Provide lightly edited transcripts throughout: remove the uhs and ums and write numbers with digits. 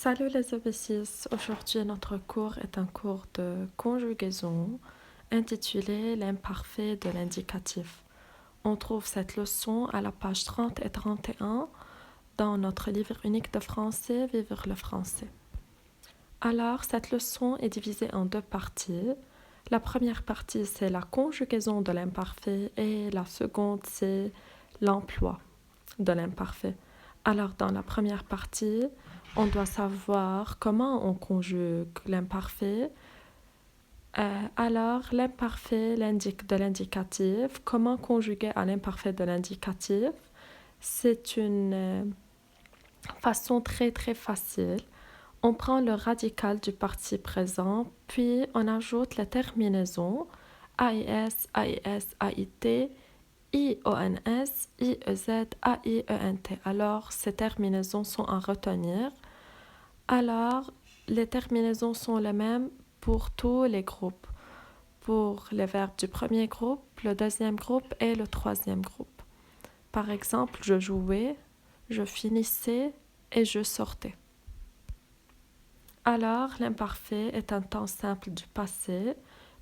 Salut les ABC, aujourd'hui notre cours est un cours de conjugaison intitulé l'imparfait de l'indicatif. On trouve cette leçon à la page 30 et 31 dans notre livre unique de français Vivre le français. Alors cette leçon est divisée en deux parties. La première partie c'est la conjugaison de l'imparfait et la seconde c'est l'emploi de l'imparfait. Alors dans la première partie, on doit savoir comment on conjugue l'imparfait. Alors l'imparfait l'indique de l'indicatif. Comment conjuguer à l'imparfait de l'indicatif? C'est une façon très très facile. On prend le radical du participe présent, puis on ajoute la terminaison AIS, AIS, AIT, IONS, IEZ, AIENT. Alors, ces terminaisons sont à retenir. Alors, les terminaisons sont les mêmes pour tous les groupes. Pour les verbes du premier groupe, le deuxième groupe et le troisième groupe. Par exemple, je jouais, je finissais et je sortais. Alors, l'imparfait est un temps simple du passé.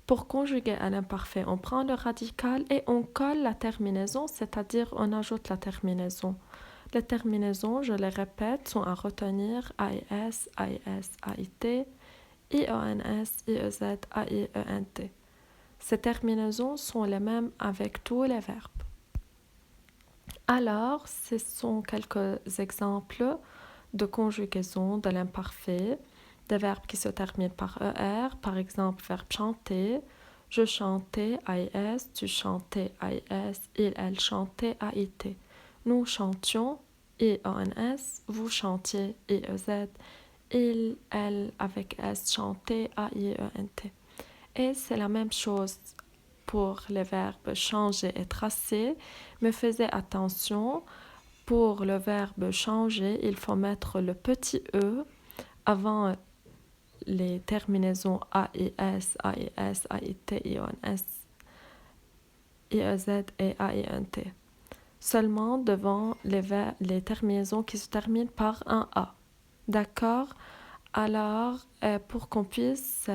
Pour conjuguer à l'imparfait, on prend le radical et on colle la terminaison, c'est-à-dire on ajoute la terminaison. Les terminaisons, je les répète, sont à retenir AIS, AIS, AIT, IONS, IEZ, AIENT. Ces terminaisons sont les mêmes avec tous les verbes. Alors, ce sont quelques exemples de conjugaison de l'imparfait, des verbes qui se terminent par ER, par exemple, verbe chanter, je chantais, AIS, tu chantais, AIS, il, elle chantait, AIT. Nous chantions, IONS, vous chantiez, IEZ, il, elle, avec S, chantait, AIENT. Et c'est la même chose pour les verbes changer et tracer, mais faites attention, pour le verbe changer, il faut mettre le petit E avant les terminaisons AIS, AIS, AIT, IONS, IEZ et AINT. Seulement devant les terminaisons qui se terminent par un A. D'accord? Alors, pour qu'on puisse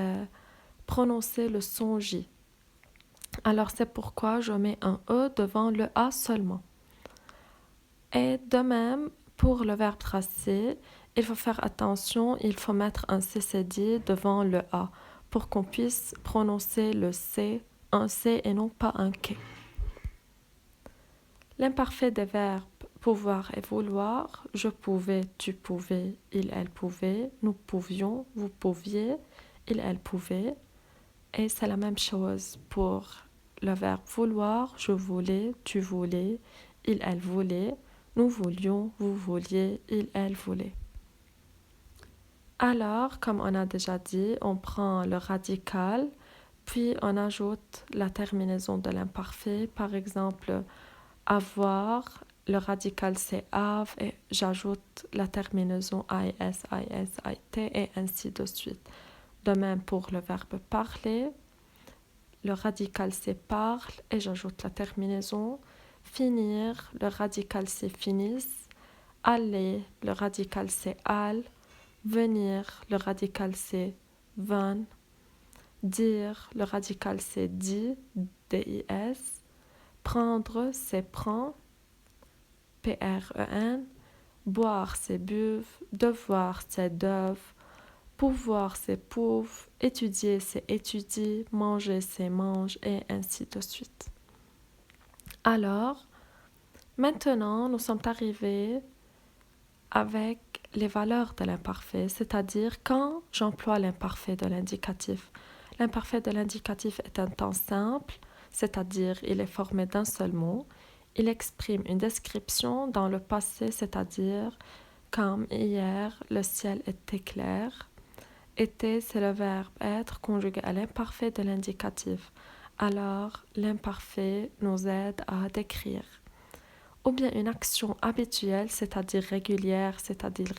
prononcer le son J. Alors, c'est pourquoi je mets un E devant le A seulement. Et de même, pour le verbe tracer, il faut faire attention, il faut mettre un CCD devant le A pour qu'on puisse prononcer le C, un C et non pas un K. L'imparfait des verbes pouvoir et vouloir, je pouvais, tu pouvais, il, elle pouvait, nous pouvions, vous pouviez, il, elle pouvait. Et c'est la même chose pour le verbe vouloir, je voulais, tu voulais, il, elle voulait, nous voulions, vous vouliez, il, elle voulait. Alors, comme on a déjà dit, on prend le radical, puis on ajoute la terminaison de l'imparfait. Par exemple, avoir, le radical c'est have et j'ajoute la terminaison IS, IS, IT et ainsi de suite. De même pour le verbe parler, le radical c'est parle et j'ajoute la terminaison. Finir, le radical c'est finisse. Aller, le radical c'est all. Venir, le radical c'est van. Dire, le radical c'est dit, D-I-S. Prendre, c'est prend, P-R-E-N. Boire, c'est buve. Devoir, c'est dove. Pouvoir, c'est pouve. Étudier, c'est étudie. Manger, c'est mange. Et ainsi de suite. Alors, maintenant, nous sommes arrivés avec les valeurs de l'imparfait, c'est-à-dire quand j'emploie l'imparfait de l'indicatif. L'imparfait de l'indicatif est un temps simple, c'est-à-dire il est formé d'un seul mot. Il exprime une description dans le passé, c'est-à-dire comme hier, le ciel était clair. Était, c'est le verbe être conjugué à l'imparfait de l'indicatif. Alors, l'imparfait nous aide à décrire. Ou bien une action habituelle, c'est-à-dire régulière, c'est-à-dire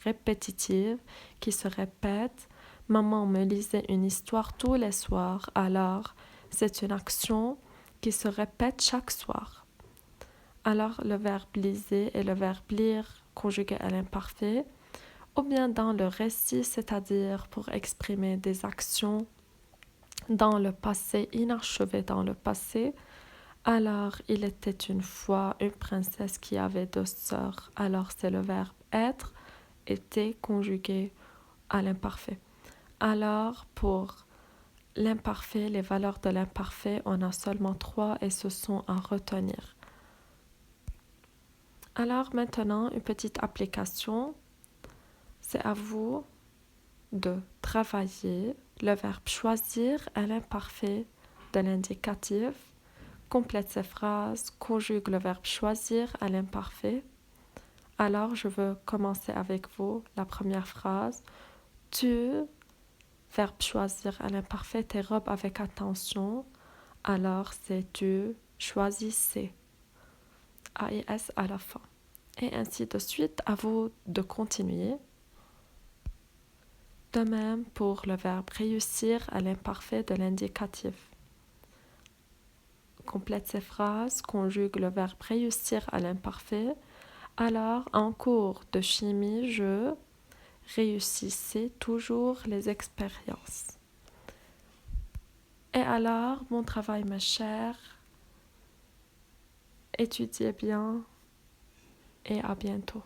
répétitive, qui se répète. Maman me lisait une histoire tous les soirs, alors c'est une action qui se répète chaque soir. Alors le verbe liser et le verbe lire conjugué à l'imparfait. ou bien dans le récit, c'est-à-dire pour exprimer des actions dans le passé, inachevé dans le passé. Alors, il était une fois une princesse qui avait 2 sœurs. Alors, c'est le verbe être, était conjugué à l'imparfait. Alors, pour l'imparfait, les valeurs de l'imparfait, on a seulement 3 et ce sont à retenir. Alors, maintenant, une petite application. C'est à vous de travailler le verbe choisir à l'imparfait de l'indicatif. Complète ces phrases, conjugue le verbe choisir à l'imparfait. Alors, je veux commencer avec vous la première phrase. Tu, verbe choisir à l'imparfait, tes robes avec attention. Alors, c'est tu choisissais. A et S à la fin. Et ainsi de suite, à vous de continuer. De même pour le verbe réussir à l'imparfait de l'indicatif. Complète ces phrases, conjugue le verbe réussir à l'imparfait. Alors, en cours de chimie, je réussissais toujours les expériences. Et alors, mon travail, mes chers, étudiez bien et à bientôt.